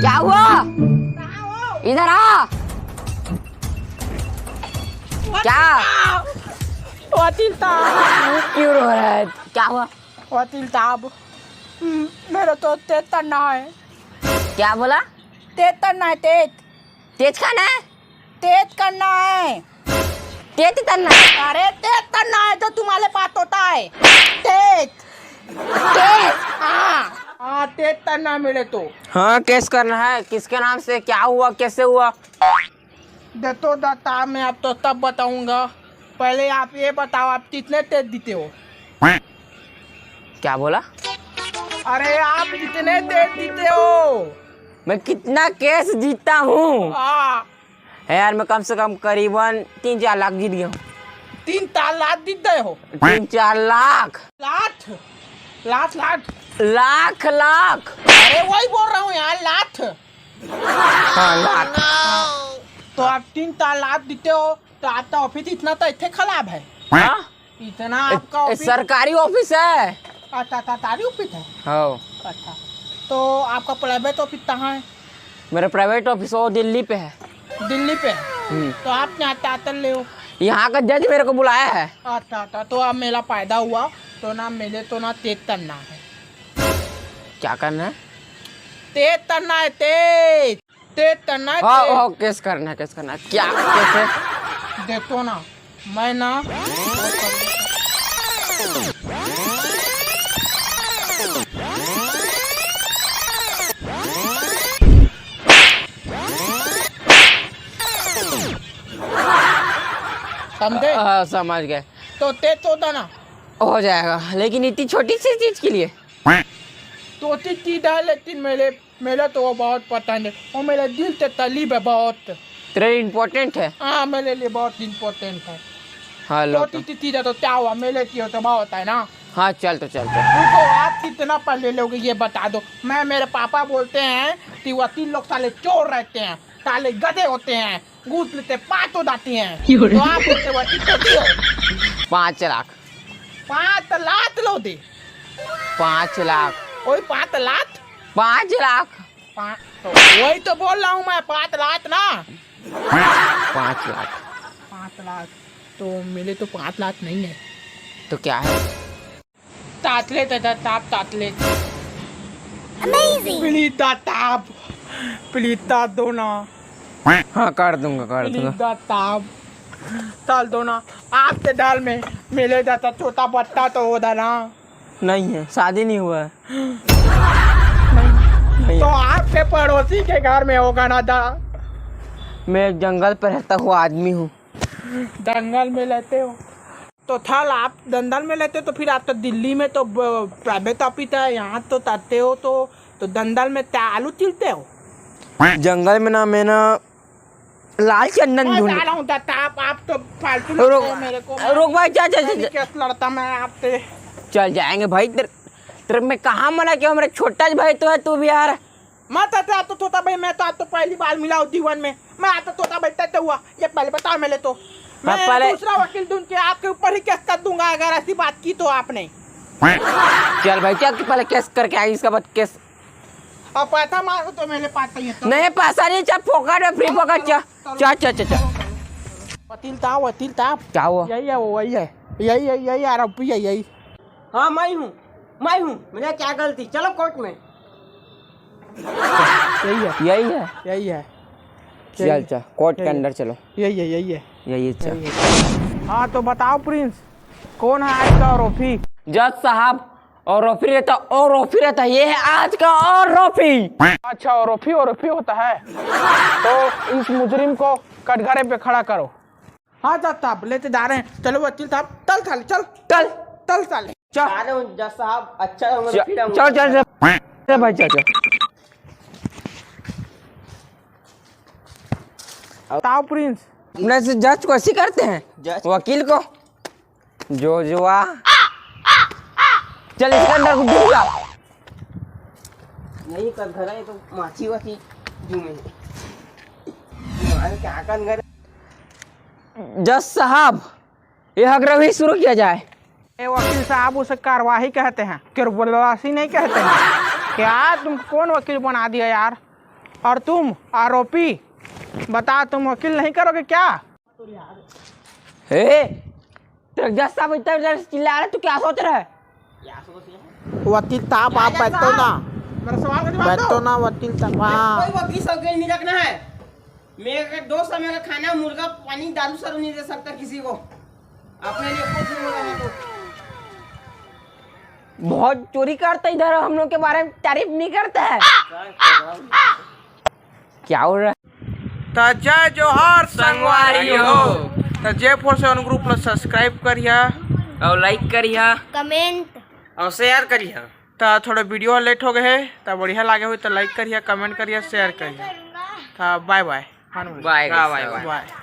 क्या हुआ? इधर आ। क्या वकील साहब, क्यों रो रहा है? क्या हुआ? वकील साहब, मेरा तो तेज तन्ना है। क्या बोला? तेज तन्ना है, तेज तेज खाना है? तेज करना है। तेज करना है? अरे तेज तन्ना है तो तुम्हारे पास होता है तेज। तेज? हाँ तेज तन्ना मिले तो हाँ, केस करना है। किसके नाम से? क्या हुआ? कैसे हुआ? दे तो दाता, मैं आप तो तब बताऊंगा। पहले आप ये बताओ, आप कितने तेज देते हो? क्या बोला? अरे आप कितने तेज देते हो? मैं कितना केस जीता हूँ? हाँ, यार मैं कम से कम करीबन 3-4 लाख जीत गया हूँ। 3-4 लाख जीते हो? 3-4 लाख। लाख लाख लाख लाख लाख। अरे वही बोल रहा हूँ यार, लाख। हाँ, लाख। तो आप 3-4 लाख देते हो तो आपका ऑफिस इतना तो इतने खराब है। हाँ? इतना आपका ऑफिस सरकारी ऑफिस है। अच्छा, सरकारी ऑफिस है। हाँ। अच्छा, तो आपका प्राइवेट ऑफिस कहाँ है? मेरा प्राइवेट ऑफिस वो दिल्ली पे है। दिल्ली पे है। तो आप यहाँ तातल ले हो। यहाँ का जज मेरे को बुलाया है। अच्छा अच्छा, तो अब मेरा फायदा हुआ तो ना, मेरे तो ना तेज करना है। क्या करना है? तेज करना है, तेज तेज करना है, हाँ तेज। हाँ, केस करना है, केस करना है। क्या केस है? देखो ना, मैं ना समझे? हाँ, समझ गए। तो तेज तो ना हो जाएगा, लेकिन इतनी छोटी सी चीज के लिए? तो चीज है, लेकिन मेरे मेरे तो वो बहुत पसंद है, वो मेरे दिल से तलीब है बहुत। तेरे इम्पोर्टेंट है। हाँ, मेरे लिए बहुत इम्पोर्टेंट है। हाँ लो तो चीज है तो क्या हुआ, मेरे लिए तो बहुत होता है ना। हाँ, चल तो चल तो। रुको, आप कितना पढ़े लोगे ये बता दो। मेरे पापा बोलते हैं कि वकील लोग साले चोर रहते हैं, साले गधे होते हैं, घूस लेते 5 हो जाती हैं। तो आप बोलते वकील तो दियो 5 लाख। 5 लाख लो दे। 5 लाख। वही 5 लाख। 5 लाख। तो वही तो बोल रहा हूँ मैं, 5 लाख ना। 5 लाख। 5 लाख तो मिले तो 5 लाख नहीं है। तो क्या है? तातले ताप तातले। प्लीज ताप, प्लीज ताप दो ना। हाँ, कर दूंगा, कर दूंगा। प्लीज ताप डाल दो ना। आपके दाल में मिले जाता छोटा बट्टा तो होता ना। नहीं है, शादी नहीं हुआ है। तो आपके पड़ोसी के घर में होगा ना था। मैं एक जंगल पर रहता हुआ आदमी हूँ। दंगल में लेते हो तो थल, आप दंगल में लेते हो तो फिर आप तो दिल्ली में तो प्राइवेट ऑफिस है, यहाँ तो ताते हो तो दंगल में आलू चिलते हो। जंगल में ना, मैं ना लाल चंदन ढूंढ। आप तो फालतू लगते हो मेरे को। रुक भाई, चल चल चल केस लड़ता मैं आपसे। चल जाएंगे भाई। तेरे मैं कहाँ मना किया? मेरा छोटा भाई तो है तू भी यार। मत आते, आप तो छोटा भाई, मैं तो आप तो पहली बार मिला हूँ जीवन में। मैं आप तो छोटा भाई तैसे हुआ, ये पहले बताओ। मेरे तो मैं पहले दूसरा वकील ढूंढ के आपके ऊपर ही केस कर दूंगा अगर ऐसी बात की तो आपने। चल भाई, क्या पहले केस करके आई, इसका बाद केस। और पैसा मांगो तो मेरे पास चाहिए तो। नहीं, पैसा नहीं। चल फोकट में, फ्री फोकट। चल चल चल चल। वकील साहब क्या हुआ? यही है, वो वही है, यही आरोपी है, यही। हाँ मैं हूँ। मेरा क्या गलती? चलो कोर्ट में। यही है। चल चल, कोर्ट के अंदर चलो। यही है। यही चल। हाँ तो बताओ प्रिंस, कौन है आज का आरोपी? जज साहब, और रोफी रहता। ये है आज का और रोफी। अच्छा, आरोपी होता है। तो इस मुजरिम को कटघरे पे खड़ा करो। हाँ जज साहब, लेते जा रहे हैं। चलो वकील साहब, चल साले, चल साले। आ रहे हूँ जज साहब, अच्छा होगा तो फिर आऊंगा। चल भाई, चल। बताओ प्रिंस। अपने से जज को ऐसी करते हैं, जज? वकील को जो जुआ। चल इसके अंदर घुस जा। नहीं कर घर है तो माछी वाची जुमे क्या कर घर। जज साहब, ये अग्रवी शुरू किया जाए। ए वकील साहब, उसे कार्यवाही कहते हैं, किरबुलासी नहीं कहते हैं। क्या तुम कौन वकील बना दिया यार? और तुम आरोपी, बता तुम वकील नहीं करोगे क्या? हे तेरे जज साहब इतना इधर चिल्ला रहे, तू क्या सोच रहा है? वकील साहब आप बैठो ना, मेरा सवाल का जवाब दो। बैठो ना वकील साहब। हाँ कोई वकील सवकील नहीं रखना है। मेरे दोस्त है, मेरा खाना मुर्गा पानी दारू सर नहीं दे सकता किसी को। अपने लिए कुछ नहीं बोला तो। बहुत चोरी करता है इधर, हम लोग के बारे में तारीफ नहीं करता है। क्या हो रहा है? तो जय जोहार संगवारी हो। तो J47 ग्रुप ला सब्सक्राइब करिया और लाइक करिया, कमेंट और शेयर करिए। तो थोड़ा वीडियो लेट हो गए है, तो बढ़िया लगे हुई तो लाइक करिए, कमेंट करिए, शेयर करिए। तो bye bye. Bye bye. Bye.